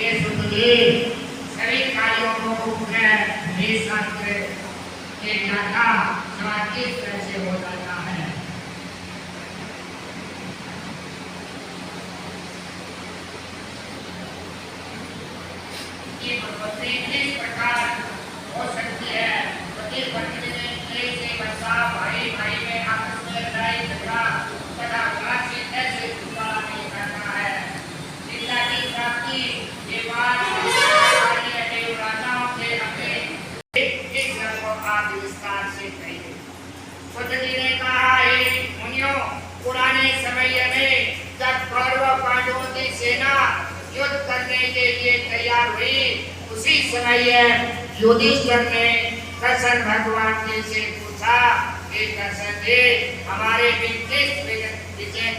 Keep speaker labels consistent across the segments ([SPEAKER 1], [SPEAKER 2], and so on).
[SPEAKER 1] ये सुनिए सभी कार्यों को पूरे शास्त्र के ज्ञाता किस तरह से हो जाता है। ये पत्नी किस प्रकार हो सकती है। पति पत्नी में ऐसे बच्चा भाई भाई में आपस में लड़ाई झगड़ा तथा बातचीत ऐसे छुपा नहीं करना है। जिंदा की प्राप्ति ये बात राजाओं के अपने इस को आप विस्तार से कहिए। जी ने कहा हे मुनियों, पुराने समय में जब कौरव पांडवों की सेना युद्ध करने के लिए तैयार हुई, उसी समय युधिष्ठिर ने कृष्ण भगवान जी से पूछा कि कृष्ण जी, हमारे विजय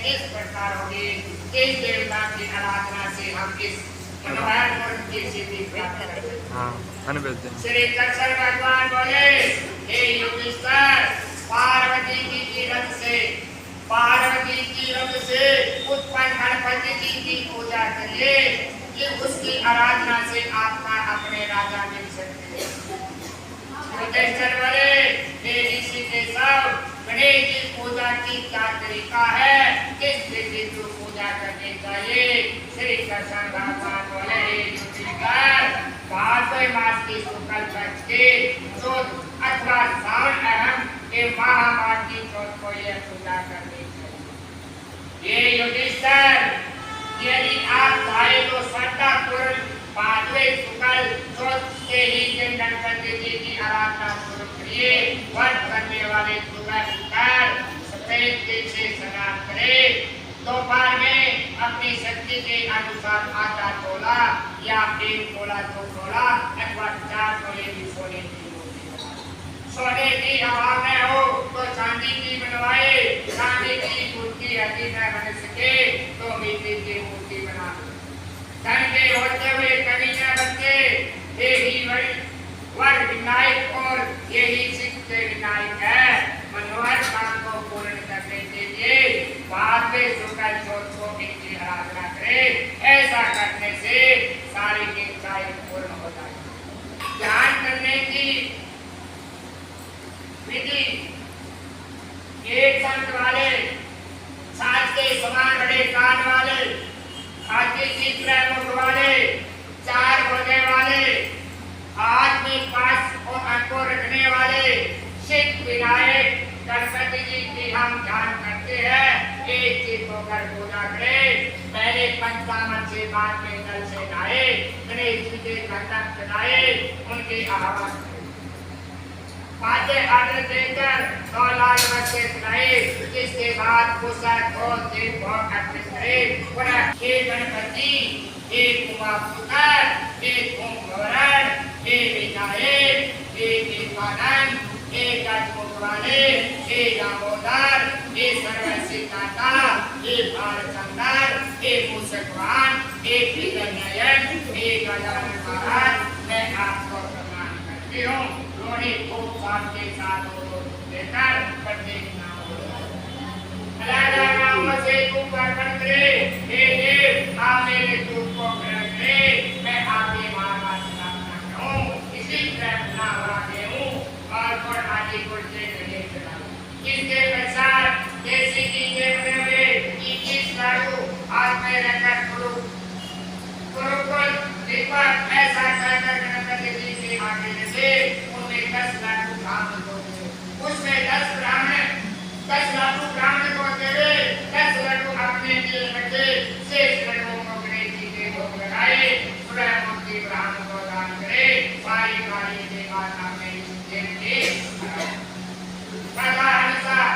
[SPEAKER 1] किस प्रकार होगी, किस देवता की आराधना से हम इस मनोहर की सिद्धि प्राप्त करेंगे। श्री कृष्ण भगवान बोले, हे युधिष्ठिर, पार्वती की रथ से उत्पन्न गणपति जी की पूजा करिए, कि उसकी आराधना से आपका अपने राजा मिल सकते हैं। युधिष्ठिर बोले, हे ऋषि के सब, गणेश जी पूजा की क्या तरीका है, किस विधि से पूजा करनी चाहिए। श्री कृष्ण भगवान बोले, हे युधिष्ठिर, भाद्र मास की शुक्ल पक्ष के चौथ अथवा सावन अहम के महामास की चौथ को यह पूजा करनी चाहिए। ये युधिष्ठिर, यदि आप चाहे तो श्रद्धापूर्वक भाद्र शुक्ल चौथ के ही दिन गणपति जी की आराधना शुरू करिए। व्रत करने वाले सुबह सफेद तिल से स्नान करें। दोपहर में अपनी शक्ति के अनुसार आधा तोला या 1 तोला 2 तोला अथवा 4 तोले की सोने की सोने की अभाव में हो तो चांदी की बनवाए। चांदी की मूर्ति यदि न बन सके तो मिट्टी की मूर्ति बना लो। धन के होते हुए कभी न बचे, यही वर विनायक और यही सिद्ध विनायक है। मनोहर काम को पूर्ण करने के लिए बाद में शुक्ल चौथ को इनकी आराधना करें। ऐसा करने से सारी इच्छाएं पूर्ण हो जाएगी। ध्यान करने की विधि, एक संत वाले, साज के समान बड़े कान वाले, हाथी की तरह मुख वाले, 4 होने वाले, हाथ में 5 अंकों रखने वाले सिद्ध विनायक गणपति जी की हम ध्यान करते हैं। एक चित्त होकर पूजा करें। पहले पंचामृत से, बाद में जल से नहाए, गणेश जी के घंटन चढ़ाए, उनकी आवाज पाते आदर देकर 9 लाख बच्चे सुनाए। इसके बाद पुस्तक और देव भोग अर्पित करें। पुनः हे गणपति, हे उमापुत्र, हे ओंकारण, हे विनायक, हे दीपानंद, हे गजमुख वाले, हे दामोदर, हे सर्वसिद्धाता, हे भालचंद्र, हे मूषकवाहन, हे विघ्ननायक, हे गजानन महाराज, मैं आपको प्रणाम करती हूँ। लोहे को साथ के साथ देकर प्रत्येक नाम से ऊपर करे। हे देव, आप मेरे दूध को ग्रहण करें, मैं आपके महाराज प्रार्थना करूं। इसी तरह नावागे हूँ और पर आदि को से नहीं चलाऊं। इसके पश्चात जैसे कि ये बने हुए 21 लाडू हाथ में रखकर गुरुकुल दीपक ऐसा कहकर गणपति जी के आगे रखे। उनमें 10 लाडू ब्राह्मण को दे, उसमें 10 लाडू ब्राह्मण को देवे, 10 लाडू अपने लिए रखे। शेष लाडू को गणेश जी के भोग लगाए। सुबह मूर्ति ब्राह्मण को दान करे। सारी के बाद आपने देंगे कथा अनुसार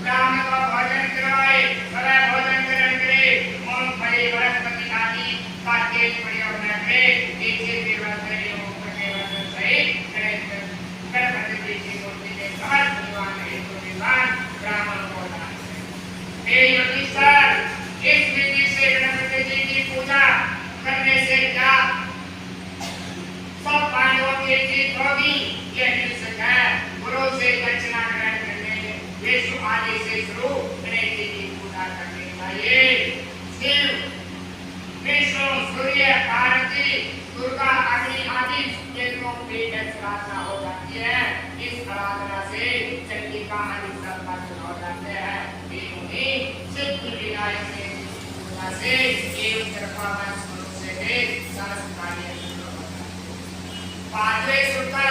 [SPEAKER 1] ब्राह्मण को भोजन करवाए। सुबह भोजन ग्रहण करे। मूंगफली वनस्पति आदि का तेल प्रयोग न करे। नीचे देवताओं सहित गणपति जी की मूर्ति के समस्त निवान ब्राह्मण को दान करें। हे युधिष्ठिर, इस विधि से गणपति जी की पूजा करने से क्या सब पांडवों की जीत होगी, यह निश्चित है। गुरु से दक्षिणा ग्रहण करने, विष्णु आदि से शुरू गणेश जी की पूजा करनी चाहिए। शिव, विष्णु, सूर्य, पार्वती कंप्लीट आराधना हो जाती है। इस आराधना से चंडी का अधिकतर दर्शन हो जाते हैं। सिद्ध विनायक से एवं कृपा मनुष्य के समस्त कार्य पांचवें सूत्र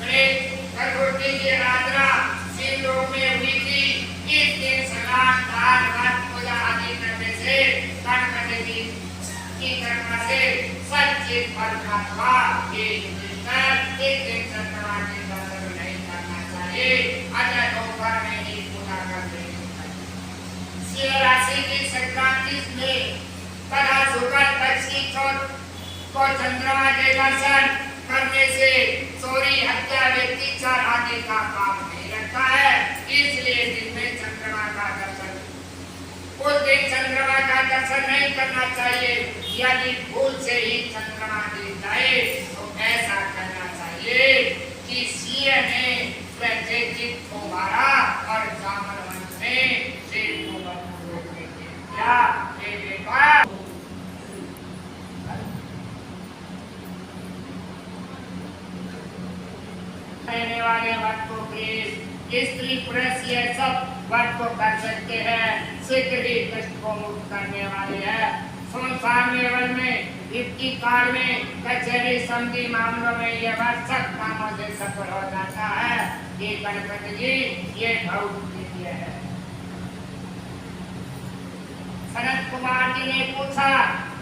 [SPEAKER 1] गणेश चतुर्थी की आराधना शिव लोक में हुई थी। इस दिन स्नान दान व्रत पूजा आदि करने से गणपति जी की कृपा से सच्चित फल प्राप्त हुआ। इस दिन चंद्रमा के दर्शन नहीं करना चाहिए, अन्य दोपहर में ही पूजा कर लेनी चाहिए। सिंह राशि की संक्रांति में तथा शुक्ल पक्ष की चौथ को चंद्रमा के दर्शन करने से चोरी हत्या व्यभिचार आदि का पाप नहीं लगता है। इसलिए दिन में चंद्रमा का दर्शन उस दिन चंद्रमा का दर्शन नहीं करना चाहिए। यदि भूल से ही चंद्रमा दिख जाए तो ऐसा करना चाहिए कि सिंह ने प्रत्येक को मारा और जामवंत ने शेर को रोकने के दिया। रहने वाले व्रत को स्त्री पुरुष ये सब व्रत को कर सकते हैं। शीघ्र ही कष्ट को मुक्त करने वाले हैं। संसार में वित्तीय काल में कचहरी संधि मामलों में यह व्रत सब कामों से सफल हो जाता है। ये गणपति जी ये बहुत प्रिय है। सनत कुमार जी ने पूछा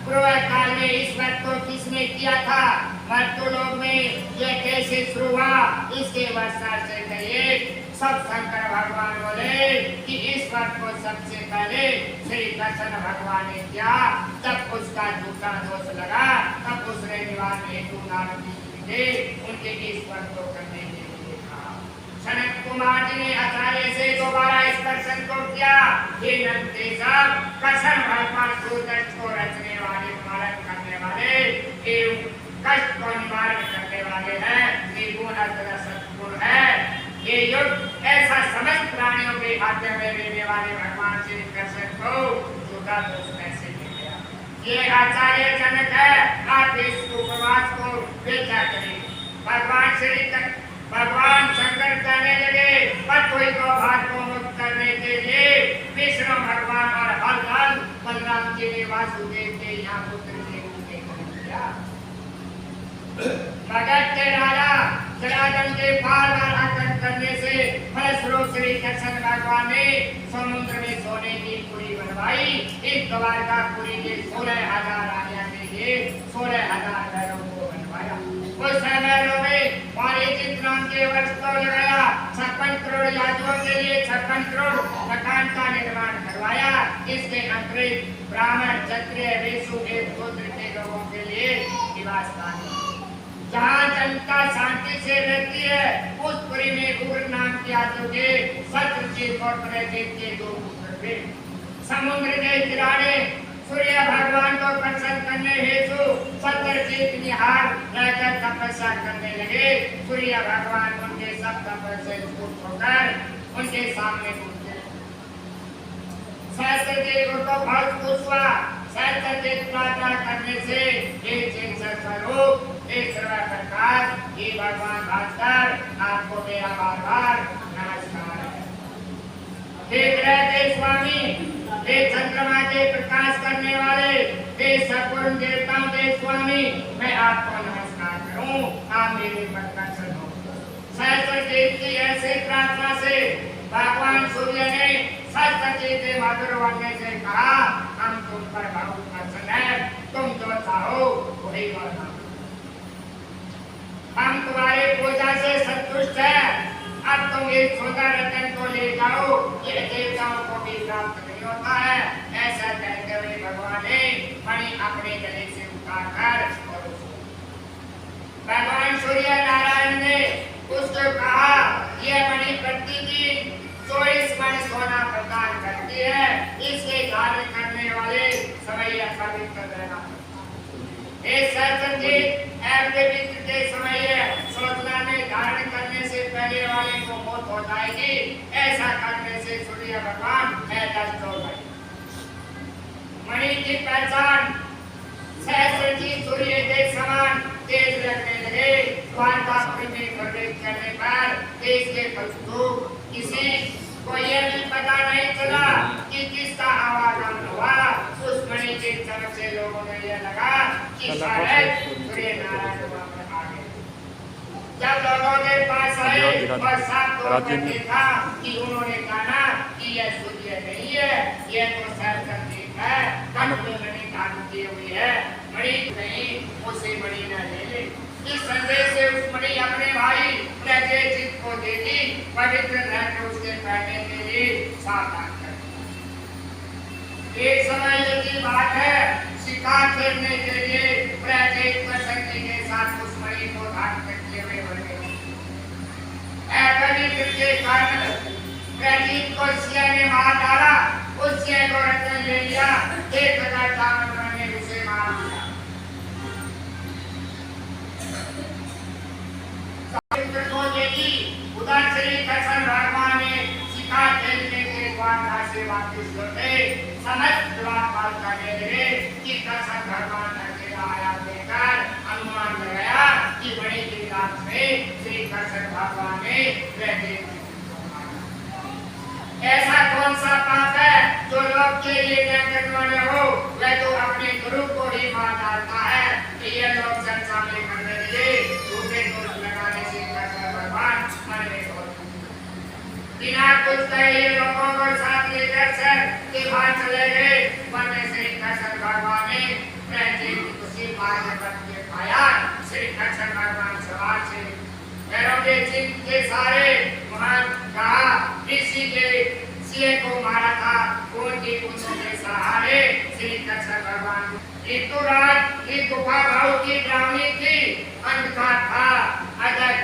[SPEAKER 1] पूर्व काल में इस व्रत को किसने किया था? मर्तलोक में यह कैसे शुरू हुआ? इसके विस्तार से कहिए। सब शंकर भगवान बोले कि इस व्रत को सबसे पहले श्री कृष्ण भगवान ने किया। जब उसका झूठा दोष लगा तब उसने निवारण हेतु नारद जी ने उनके इस व्रत को करने के लिए कहा। सनत कुमार जी ने आचार्य से दोबारा इस प्रश्न को किया। हे नंदे सब कृष्ण भगवान सूरज को रचने वाले पालन करने वाले एवं कष्ट को निवारण करने वाले हैं। निर्गुण अतः सद्गुण है। ये युग ऐसा समस्त प्राणियों के हाथ में रहने वाले भगवान श्री कृष्ण को झूठा दोष कैसे मिल गया? ये आचार्य जनक है। आप इस उपवास को व्याख्या करें। भगवान शंकर कहने लगे पृथ्वी को भार को मुक्त करने के लिए विष्णु भगवान और हर बलराम जी ने वासुदेव के यहाँ पुत्र के रूप में जन्म लिया। मगध के राजा जरासंध के बार आक्रमण करने से फलस्वरूप श्री कृष्ण भगवान ने समुद्र में सोने की पुरी बनवाई। इस द्वारकापुरी के 16,000 राजा के लिए 16,000 घरों को बनवाया। उस समय में पारिजित नाम के वृक्ष को लगाया। 56 करोड़ यादवों के लिए 56 करोड़ मकान का निर्माण करवाया। इसके अतिरिक्त ब्राह्मण क्षत्रिय वैश्य एवं शूद्र के लोगों के लिए निवास स्थान जहाँ जनता शांति से रहती है उस पुरी में उग्र नाम के यादव के सत्यजीत और प्रजीत के 2 पुत्र थे। समुद्र के किनारे सूर्य भगवान को प्रसन्न करने हेतु सत्यजीत निहार रहकर तपस्या करने लगे। सूर्य भगवान उनके सब तपस्या से खुश होकर उनके सामने पहुंचे। सत्यजीत को बहुत खुश हुआ। सत्यजीत प्रार्थना करने से एक स्वरूप एक सर्व प्रकाश ये भगवान भास्कर आपको मेरा बार बार नमस्कार है। हे ग्रह के स्वामी, हे चंद्रमा के प्रकाश करने वाले, हे सगुण देवताओं के स्वामी, मैं आपको नमस्कार करूं। आप मेरे पर प्रसन्न हो। सहस्त्रजीत की ऐसे प्रार्थना से भगवान सूर्य ने सहस्त्रजीत के मधुर वाणी से कहा हम तुम पर बहुत प्रसन्न है। तुम जो चाहो वही करना। हम तुम्हारे पूजा से संतुष्ट हैं। अब तुम इस सोना रतन को ले जाओ। ये देवताओं को भी प्राप्त नहीं होता है। ऐसा कहते हुए भगवान ने मणि अपने गले से उतारकर भगवान सूर्य नारायण ने उसको कहा यह मणि प्रतिदिन 24 मन सोना प्रदान करती है। इसके धारण करने वाले समय यह पवित्र रहना। पवित्र के समय सोचना में धारण करने से पहले वाले को मौत हो जाएगी। ऐसा करने से सूर्य भगवान नष्ट हो गए। मणि की पहचान सहस्त्रजीत सूर्य के समान तेज लगने लगे। वार्ता में प्रवेश करने पर देश के फलस्वरूप किसी को यह भी पता नहीं चला कि किसका आवागमन हुआ। उस मणि के तरफ से लोगों ने यह लगा कि शायद सूर्य नारायण वहां पर आ गए। जब लोगों के पास आए और साफ तौर पर देखा कि उन्होंने कहा कि यह सूर्य नहीं है, यह तो सरस्वती है, कंठ में मणि धारण की हुई है, मणि नहीं, उसे मणि न ले ले। इस संदेश से उस मणि अपने भाई प्रजेजित को दे दी, पवित्र धन उसके पहनने के लिए सावधान कर। एक समय की बात है, शिकार खेलने के लिए प्रजेजित प्रसंगी के साथ उस मणि को धारण करते हुए बढ़े। अपवित्र के कारण प्रजेजित को सिंह ने मार डाला। उस सिंह को रत्न ले लिया, 1000 दानव ने उसे मार दिया। उधर श्री कृष्ण भगवान ने शिकार खेलने के द्वार से वापस लौटे। समस्त द्वारपाल करने लगे कि कृष्ण भगवान अकेला आया देखकर अनुमान लगाया कि बड़ी गिरिराज में श्री कृष्ण भगवान ने ऐसा कौन सा पाप है जो लोग के लिए न करने वाले हो, वह तो अपने गुरु को ही मार डालता है। कि ये लोग चर्चा में करने लगे, झूठे दोष लगाने से कृष्ण भगवान मरने को बिना कुछ कहे लोगों को साथ लेकर सर के बाहर चले गए। वन में श्री कृष्ण भगवान ने प्रत्येक उसी मार्ग पर के पाया। श्री कृष्ण भगवान सवार से के सारे महान कहा ऋषि के सिंह को मारा था, कौन की पूछों के सहारे श्री कृष्ण भगवान। ऋतुराज की गुफा भाव की ब्राह्मणी थी, अंधकार था, अजय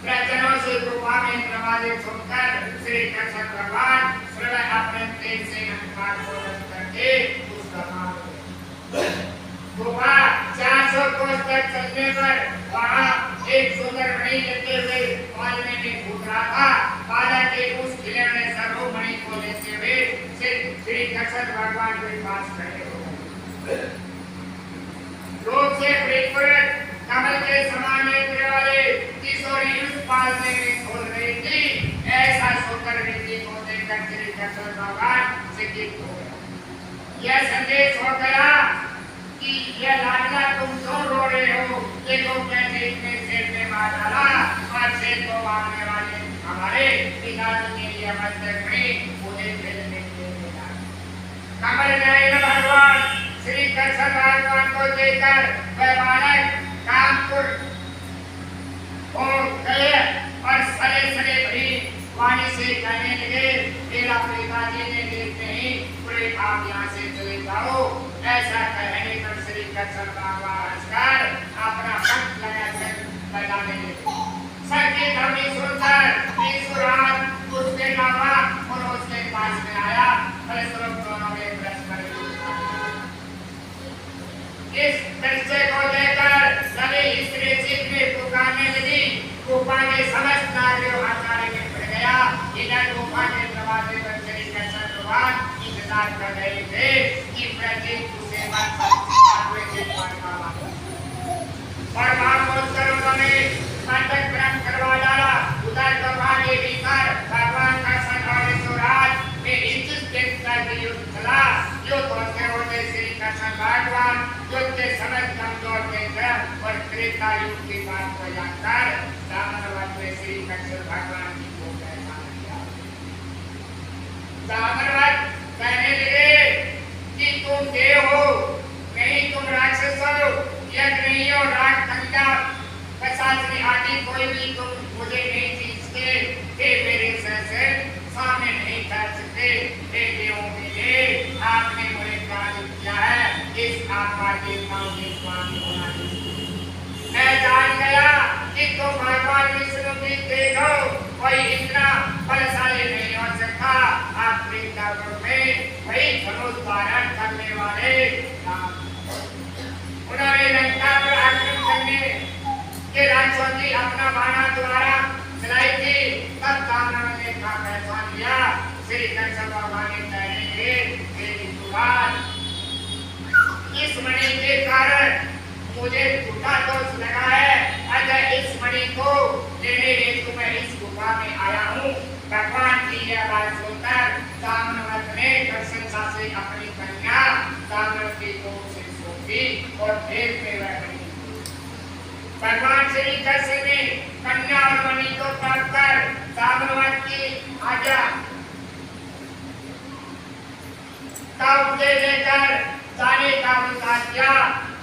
[SPEAKER 1] प्रजनों से गुफा में प्रवाहित होकर श्री कृष्ण भगवान स्वयं अपने तेज से अंधकार को नष्ट करके उसका गुफा 400 कोस तक चलने पर वहाँ एक सुंदर मणि लेते हुए पालने में घूम रहा था। बालक के उस खिलौने सर्वो मणि को लेते हुए श्री कृष्ण भगवान के पास खड़े हो गए। लोग से प्रेमपूर्वक कमल के समान नेत्र वाले किशोरी उस पालने में खोल रही थी। ऐसा सुंदर व्यक्ति को देखकर श्री कृष्ण भगवान चकित हो गया। यह संदेश हो गया कि यह लाडला तुम क्यों रो रहे हो? देखो कैसे इतने शेर में मार डाला और शेर को मारने वाले हमारे पिताजी ने यह मस्तक में मुझे खेलने के लिए डाला। कमल नयन भगवान श्री कृष्ण भगवान को देखकर वह बालक कामपुर हो गए और सरे सरे भरी वाणी से कहने लगे, मेरा पिताजी ने देखते ही पूरे आप यहाँ से चले जाओ। ऐसा कहने पर श्री कृष्ण भगवान हंसकर अपना पंख लगाकर बजाने लगे। सबकी ध्वनि सुनकर ईश्वराज उसके नामा और उसके पास में आया। फलस्वरूप दोनों ने परस्पर इस दृश्य को देखकर सभी स्त्री चीखने पुकारने लगी। गुफा के समस्त नागरिक आचार्य में पड़ गया। इधर गुफा के दरवाजे पर श्री कृष्ण भगवान इंतजार कर रहे थे कि प्रत्येक उसे और महापुरुषों ने नाटक ग्रहण करवा डाला। उधर गुफा के भीतर भगवान का संघारेश्वराज में 21 दिन तक युद्ध चला। युद्ध होते होते श्री कृष्ण भगवान युद्ध के समय कमजोर देकर और त्रेता युग की बात को जानकर जामवंत में श्री कृष्ण भगवान जी को पहचान लिया। जामवंत कहने लगे कि तुम देव हो, नहीं तुम राक्षस हो, यज्ञ नहीं हो, राग कंधा कसाचनी आदि कोई भी तुम मुझे नहीं खींचते। हे मेरे सहस्र सामने नहीं कर सकते। हे देवों के लिए आपने मुझे प्राप्त किया है, इस आत्मा के मांगे स्वामी होना चाहिए। मैं जान गया कि तुम भगवान विष्णु की तेज हो, कोई इतना बलशाली नहीं हो सकता। आप वृंदावन में वही धनुष धारण करने वाले उन्होंने लंका पर आक्रमण करने के राक्षसों की अपना बाणा द्वारा चलाई थी। तब दानव ने पहचान लिया। श्री कृष्ण भगवान ने कहने लगे, इस मणि के कारण मुझे झूठा दोष लगा है। अजय सभा में आया हूँ। भगवान की यह बात सुनकर जाम्बवंत ने प्रशंसा से अपनी कन्या जाम्बवंत की गोद से सौंपी और भेद में वह बनी। भगवान श्री कृष्ण ने कन्या और मणि को प्राप्त कर जाम्बवंत की आज्ञा का उपदेश देकर जाने का विचार किया।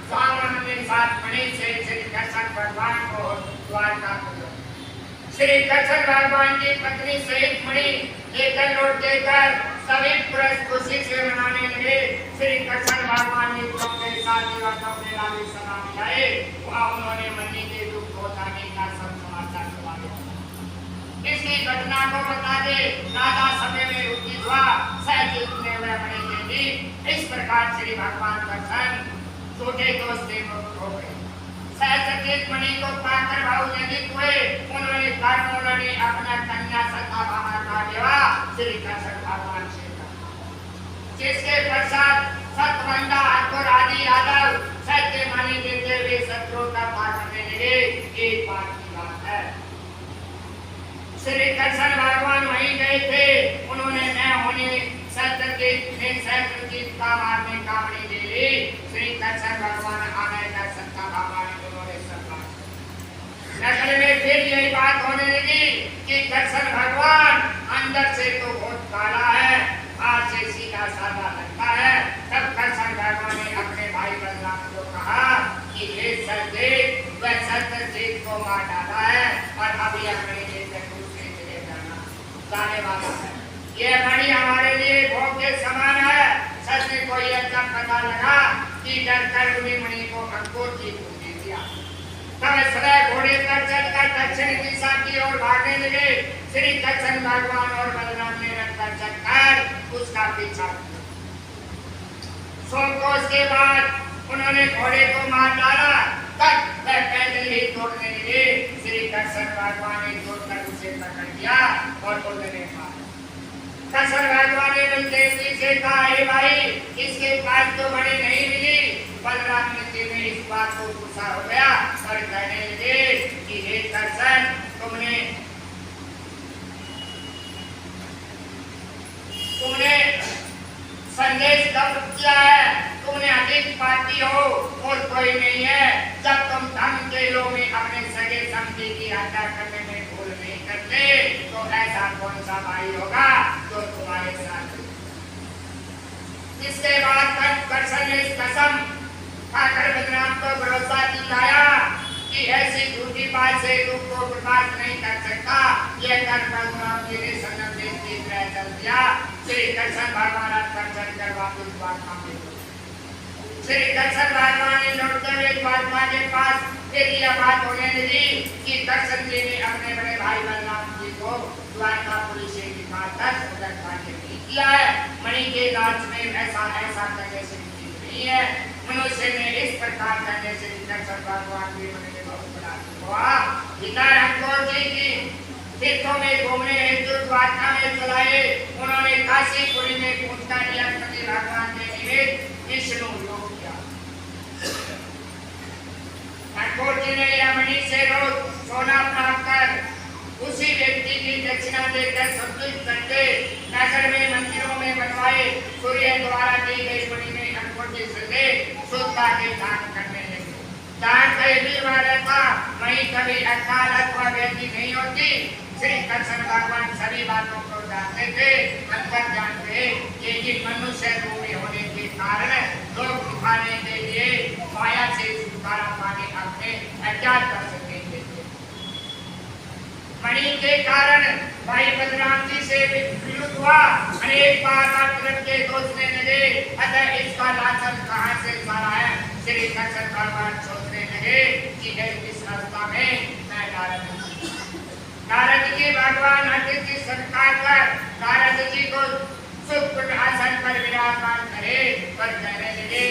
[SPEAKER 1] जाम्बवंत ने सात मणि से श्री कृष्ण भगवान को द्वारका श्री कृष्ण भगवान की पत्नी सहित मणि लेकर लौट देकर सभी पुरुष खुशी से मनाने लगे। श्री कृष्ण भगवान ने अपने साथ मेला भी सदा मिलाए। वहाँ उन्होंने मणि के दुख हो जाने का सब समाचार सुना दिया। इसकी घटना को बता दे राजा समय में उचित हुआ सहजित ने वह मणि दे दी। इस प्रकार श्री भगवान कृष्ण छोटे दोस्त से मुक्त हो गए। सहसचित मणि को पाकर भावजनित हुए। उन्होंने कर्णों ने अपना कन्या सत्यभामा का विवाह श्री कृष्ण भगवान से किया, जिसके पश्चात सतवंडा अक्बर आदि यादव सत्य मानी देते हुए शत्रुओं का पाठ करने लगे। एक बात की बात है, श्री कृष्ण भगवान वहीं गए थे। उन्होंने न होने सत्यजीत का मारने का मणि ले ली। श्री कृष्ण भगवान आने का सत्यभामा नगर में फिर यही बात होने लगी कि कृष्ण भगवान अंदर से तो बहुत काला है, बाहर से सीधा साधा लगता है। तब कृष्ण भगवान ने अपने भाई बलराम को कहा कि ये सत्यजीत वह सत्यजीत को मार डाला है और अभी अपने लेकर दूसरे जगह जाने वाला है। ये मणि हमारे लिए भोग के समान है। सत्य को यह जब पता लगा कि डर कर उन्हें मणि को अंकुर की पूंजी दिया। तब स्वयं घोड़े पर चढ़कर दक्षिण दिशा की ओर भागने लगे। श्री कृष्ण भगवान और बलराम ने रथ पर चढ़कर उसका पीछा किया। 100 कोस के बाद उन्होंने घोड़े को मार डाला। तब वह पैदल ही दौड़ने लगे। श्री कृष्ण भगवान ने दौड़कर उसे पकड़ लिया और उन्होंने मारा। कृष्ण भगवान ने बलदेव जी से कहा, हे भाई, इसके पास तो मणि नहीं मिली। बलराम जी ने इस बात को गुस्सा हो गया और कहने लगे कि हे कृष्ण, तुमने संदेश कब किया है? तुमने अधिक पापी हो और कोई नहीं है। जब तुम धन के लोभ में अपने सगे संबंधी की हत्या करने में भूल नहीं करते तो ऐसा कौन सा भाई होगा जो तुम्हारे साथ? इसके बाद कृष्ण ने कसम खाकर बलराम को भरोसा दिलाया कि ऐसी झूठी बात से दुख को बर्दाश्त नहीं कर सकता। यह कर बलराम जी ने संगम देश की तरह चल दिया। श्री कृष्ण भगवान पर चढ़कर वापस द्वारका में। श्री कृष्ण भगवान ने लौटते हुए द्वारका के पास फिर यह बात होने लगी कि कृष्ण जी ने अपने बड़े भाई बलराम जी को द्वारकापुरी से दिखाकर उधर भाग्य किया है। मणि के लाज में ऐसा करने से नहीं है। मनुष्य ने इस प्रकार करने से कृष्ण भगवान के मन में बहुत बड़ा हुआ। इधर अंकुर जी की तीर्थों में घूमने हेतु द्वारका में चलाए। उन्होंने काशीपुरी में पहुंचकर यह पति भगवान के निमित्त विष्णु योग किया। अंकुर जी ने यह मणि से रोज सोना प्राप्त कर उसी व्यक्ति की दक्षिणा देकर संतुष्ट करके नगर में मंदिरों में बनवाए। सूर्य द्वारा दी गई मणि में अंकुर जी से शुद्धता के दान करने लगे। दान कहीं भी रहता, वहीं कभी अकाल अथवा व्याधि नहीं होती। श्री कृष्ण भगवान सभी बातों को जानते थे, अंतर जानते, लेकिन मनुष्य रूपी होने के कारण लोग दिखाने के लिए माया से छुटकारा पाने अपने अज्ञात कर सकते थे। मणि के कारण भाई बलराम जी से विरोध हुआ। अनेक बार अपने के दोषने लगे। अतः इसका लाछन कहाँ से सारा है? श्री कृष्ण भगवान सोचने लगे कि इस रास्ता में मैं नारद जी भगवान अतिथि सत्कार कर नारद जी को सुखपूर्ण आसन पर विराजमान करे पर कहने लगे,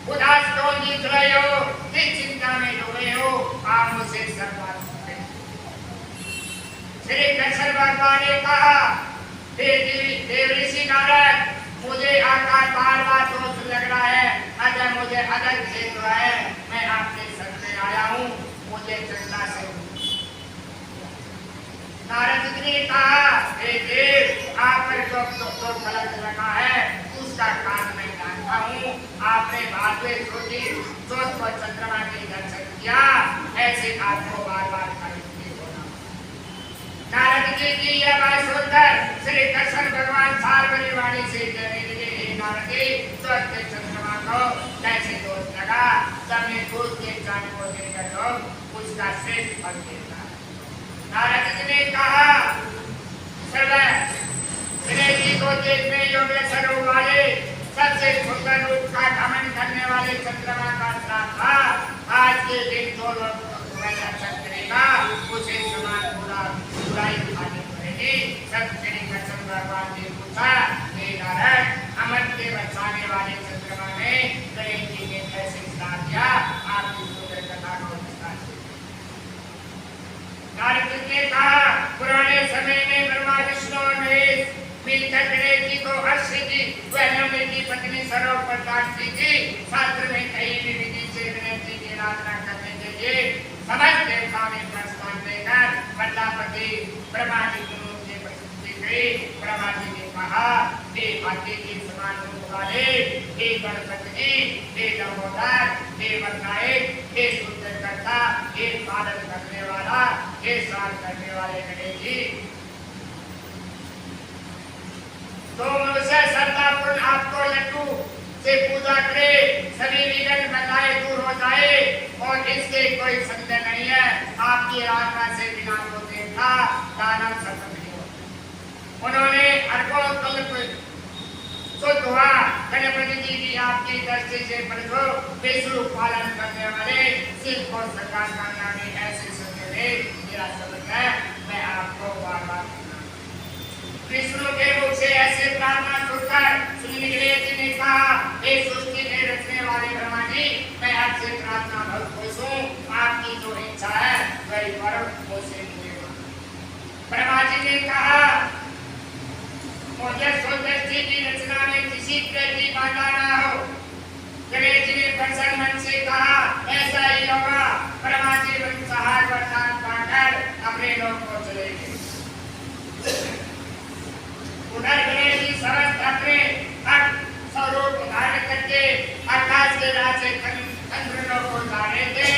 [SPEAKER 1] उदास क्यों दिख रहे हो? किस चिंता में डूबे हो? आप मुझसे संवाद करें। श्री कृष्ण भगवान ने कहा, देव ऋषि नारद, मुझे आकाश बार दोष लग रहा है। अतः मुझे अदर खेल रहा है। मैं आपके संग में आया हूँ, मुझे चिंता से नारद जी ने कहा, हे देव, आप पर जो फलक लगा है उसका कारण मैं जानता हूँ। आपने बाद में सोची सोच को चंद्रमा के दर्शन किया, ऐसे आपको बार बार खरीदने होना। नारद जी की यह बात सुनकर श्री कृष्ण भगवान सार्वजनिक वाणी से कहने लगे, हे नारद जी, सोच के चंद्रमा को कैसे दोष लगा, समय दूध के जान को देकर लोग उसका श्रेष्ठ फल देता। नारद जी ने कहा, गणेश जी को देखने योग्य स्वरूप वाले सबसे सुंदर रूप का घमंड करने वाले चंद्रमा का श्राप था। आज के दिन जो लोग करेगा उसे समान बुराई खानी पड़ेगी। सब श्री कृष्ण भगवान ने पूछा, हे नारद, अमर के बचाने वाले चंद्रमा ने गणेश जी ने कैसे श्राप दिया, आपकी सुंदर कथा को नारद जी ने कहा, पुराने समय में ब्रह्मा विष्णु और महेश मिलकर गणेश जी को हर्ष की वह की पत्नी सर्व प्रदान की थी। शास्त्र में कहीं भी विधि से गणेश जी की आराधना करने के लिए समस्त देवताओं ने प्रस्ताव देकर प्रजापति ब्रह्मा जी को प्रस्तुति गई। ब्रह्मा जी ने कहा, हे हाथी के समान रूप वाले, हे गणपति जी, हे दामोदर, हे वरदायक, हे सुंदरकर्ता, हे पालन करने वाला, हे सार करने वाले गणेश जी, तो मनुष्य श्रद्धापूर्ण आपको लड्डू से पूजा करे, सभी विघ्न बधाए दूर हो जाए और इसके कोई संदेह नहीं है। आपकी आराधना से विनाश होते था, दानव सफल नहीं होते। उन्होंने अरबों कल्प शुद्ध हुआ। गणपति जी की आपकी दृष्टि से प्रभु विष्णु पालन करने वाले शिव को सरकार करना में ऐसे संदेह मेरा समझ है, मैं आपको बार बार विष्णु के मुख से ऐसे प्रार्थना सुनकर सुनने गणेश जी ने कहा, हे सृष्टि के रचने वाले ब्रह्मा जी, मैं आपसे प्रार्थना बहुत खुश हूँ। आपकी जो इच्छा है वही वर मुझसे मिलेगा। ब्रह्मा जी ने कहा, मुझे सृष्टि की रचना में किसी तरह की बाधा ना हो। गणेश जी ने प्रसन्न मन से कहा, ऐसा ही होगा। ब्रह्मा जी सहाय वरदान पाकर अपने लोक को चले गए। उधर गणेश जी समस्त अपने स्वरूप धारण करके आकाश के राजे चंद्र लोक को जा रहे थे।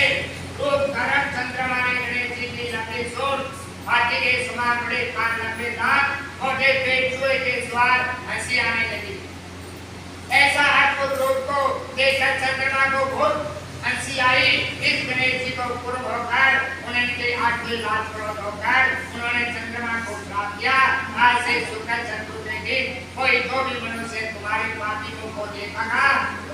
[SPEAKER 1] रूप धरम चंद्रमा ने गणेश जी की लंबी सूंड, हाथी के समान बड़े कान, लंबे दांत, मोटे पेट, चूहे के सवार हंसी आने लगी। ऐसा अद्भुत रूप को देखकर चंद्रमा को बहुत हंसी आई। इस गणेश जी को पूर्व होकर उनके आगे लाल क्रोध होकर उन्होंने चंद्रमा को श्राप दिया, आज से शुक्र चतुर्दशी कोई जो भी मनुष्य तुम्हारे पापी मुख को देखेगा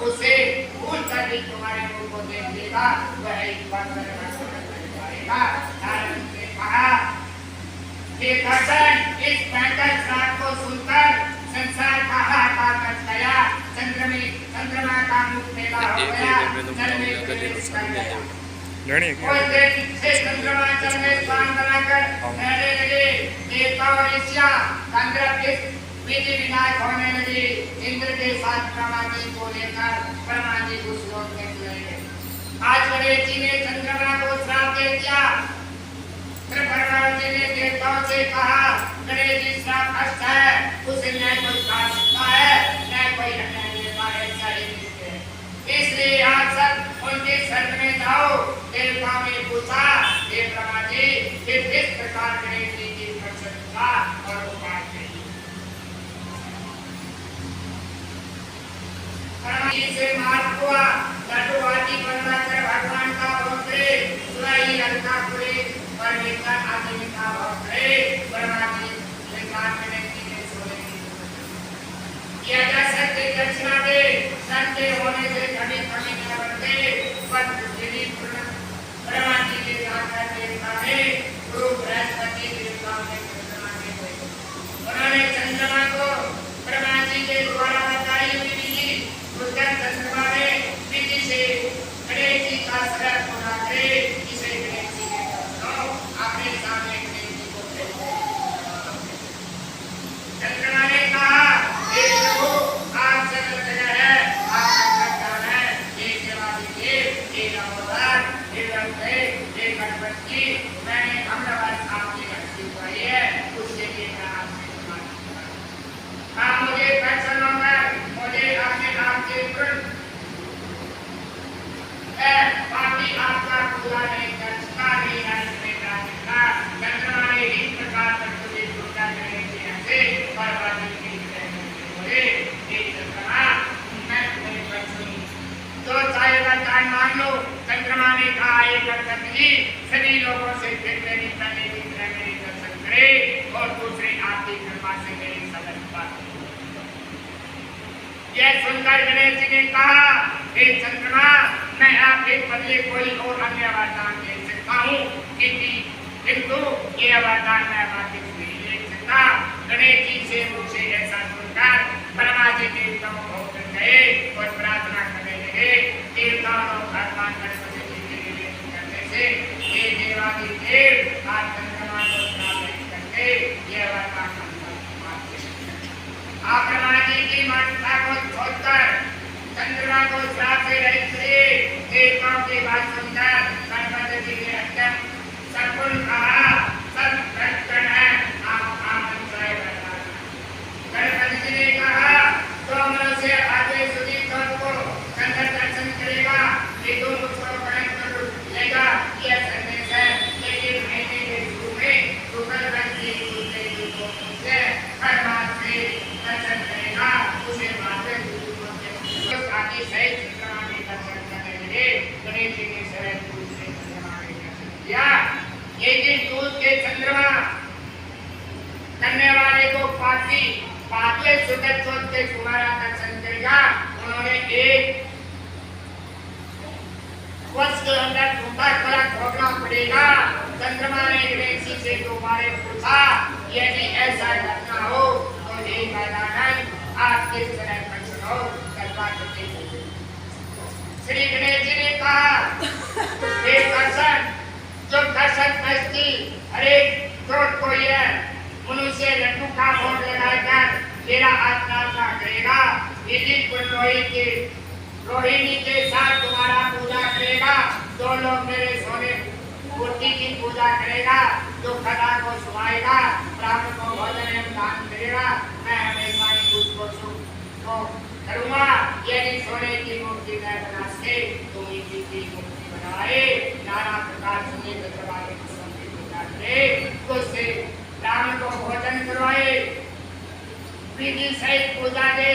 [SPEAKER 1] उसे भूल कर भी तुम्हारे मुख को देख लेगा, वह एक बार करेगा। नारद ने कहा, हे कृष्ण, इस भयंकर श्राप को सुनकर संसार का हाहाकार मच गया। चंद्रमा का मुख मेला हो गया। चंद्रमा जल में स्थान बनाकर रहने लगे। देवता और ऋषियां विधि विनाश होने लगी। इंद्र के साथ ब्रह्मा जी को लेकर ब्रह्मा जी उस लोक में चले गए। आज गणेश जी ने चंद्रमा को श्राप दे दिया। ब्रह्मा जी ने देवताओं से कहा, गणेश जी श्राप हस्त है, उसे न कोई काट सकता है, न कोई हटाने देता है, ऐसा ही लिखते हैं। इसलिए आप सब उनके शरण में जाओ। देवताओं ने पूछा, हे ब्रह्मा जी, फिर किस प्रकार गणेश जी की प्रसन्नता और उपाय करिए। ब्रह्मा जी से मार्ग हुआ, लड्डू आदि बनवाकर भगवान का भोग करे, सुराई अलका पूरे और विज्ञान आदि का भोग करे। ब्रह्मा जी विज्ञान गणेश जी ने सोने किया जा सकते दक्षिणा दे, सत्य होने से कभी कभी न बनते, पर विधि ब्रह्मा जी के जाकर देवता ने गुरु बृहस्पति देवता ने चंद्रमा के गए। उन्होंने चंद्रमा को ब्रह्मा जी के द्वारा बताई हुई विधि उसका चंद्रमा ने पूजा नहीं करता नहीं अर्थ में प्रार्थना चंद्रमा ने इस प्रकार तुझे पूजा करने के ऐसे बर्बादी की बोले ये चंद्रमा मैं तुम्हें बख्शूं तो चाहे वरदान मान लो। चंद्रमा ने कहा एक गणपति जी सभी लोगों से फिर मेरी पहले की तरह मेरी दर्शन करे और दूसरे आपकी कृपा से मेरी सफलता। यह सुनकर गणेश जी ने कहा हे चंद्रमा मैं आपके बदले कोई और अन्य वरदान दे सकता हूँ किंतु ये वरदान मैं वापस नहीं ले सकता। गणेश जी से मुझसे ऐसा सुनकर ब्रह्मा जी देवताओं को होकर गए और प्रार्थना करने लगे। देवताओं और भगवान गणपति जी के लिए करने से ये देवादिदेव आज चंद्रमा को प्राप्त करके ये वरदान आप ब्रह्मा जी की मान्यता को छोड़कर चंद्रमा को श्राप से रहित करे। देवताओं की बात सुनकर गणपति जी ने अत्यंत सकुल कहा सब प्रकट है आप आमन चाहे बता। गणपति जी ने कहा तो मनुष्य आगे सुधी तौर को चंद्र दर्शन करेगा ये तो मुझको ग्रहण कर लेगा यह संदेश है। लेकिन महीने के शुरू में शुक्र ग्रह की दूसरे युगों से हर बात से दर्शन करेगा उसे मात्र आगे सही चंद्रमा के दर्शन करने लगे। गणेश जी ने सरल दूध से चंद्रमा के दर्शन किया। एक दिन दूध के चंद्रमा करने वाले को पापी पापी सुगत सोच के तुम्हारा दर्शन करेगा। उन्होंने एक वर्ष के अंदर तुम्हारा बड़ा भोगना पड़ेगा। चंद्रमा ने गणेश जी से दोबारा पूछा यदि ऐसा करना हो तो एक मैदान आप किस तरह दर्शन हो करवा सकते हैं। श्री गणेश जी ने कहा हे दर्शन जो दर्शन बस्ती अरे क्रोध को यह मनुष्य लड्डू का भोग लगाकर मेरा आराधना करेगा यदि रोहिणी के साथ तुम्हारा पूजा करेगा दो लोग मेरे सोने मूर्ति की पूजा करेगा जो खड़ा को सुनाएगा ब्राह्मण को भोजन एवं दान करेगा मैं हमेशा ही उसको सुख को करूंगा। यदि सोने की मूर्ति न बना सके तो मिट्टी की मूर्ति बनाए नाना प्रकार से दरबारे पुष्पों की पूजा करे तो से ब्राह्मण को भोजन करवाए विधि सहित पूजा दे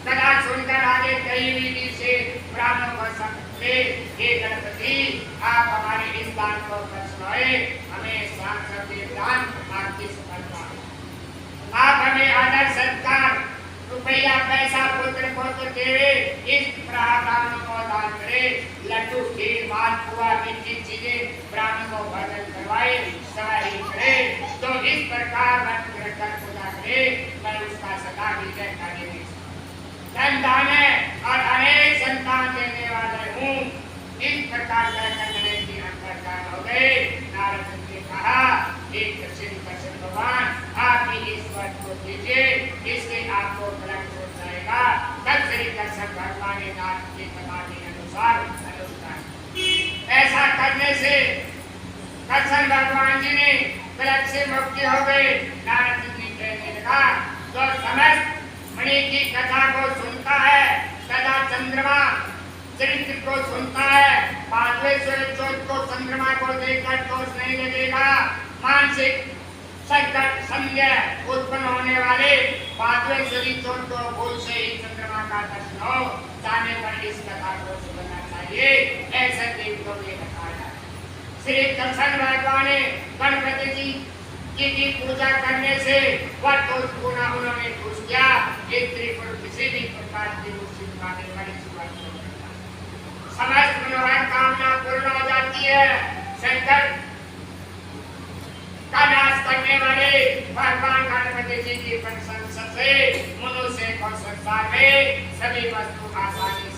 [SPEAKER 1] कथा सुनकर आगे कई विधि से ब्राह्मण को सकते हे गणपति आप हमारे इस दान को बख्शवाए हमें सांसद दान आपकी सफलता। आप हमें आदर सत्कार रुपया पैसा पुत्र पुत्र देवे इस ब्राह्मण को दान करे लड्डू खीर भात पुआ मीठी चीजें ब्राह्मण को भोजन करवाए सवारी करे तो इस प्रकार व्रत कर पूजा करे मैं उसका सदा विजय करने धन दान और अनेक संतान देने वाले हूँ। इस प्रकार कहकर गणेश जी अंतर्धान हो गए। नारद जी ने कहा एक दक्षिण भगवान आप ही इस वर्ष को दीजिए इससे आपको फल हो जाएगा। तब श्री दक्षिण भगवान ने नारद की कथा के अनुसार अनुष्ठान ऐसा करने से दक्षिण भगवान जी ने कलक से मुक्ति हो गए। नारद जी कहने लगा जो समस्त मणि की कथा को सुनता है सदा चंद्रमा चरित्र को सुनता है पांचवें सूर्य को चंद्रमा को देखकर दोष नहीं लगेगा। मानसिक संकट संदेह उत्पन्न होने वाले पांचवें सूर्य को भूल से ही चंद्रमा का दर्शन हो जाने पर इस कथा को सुनना चाहिए ऐसा देवताओं ने बताया। श्री दक्षिण भगवान ने गणपति जी की पूजा करने से वह दोष पूरा उन्होंने खुश किया। एक त्रिपुर किसी भी प्रकार की मुसीबत में बड़ी शुरुआत समस्त मनोहर कामना पूर्ण हो जाती है। संकट का नाश करने वाले भगवान गणपति जी की प्रशंसा से मनुष्य को संसार में सभी वस्तु आसानी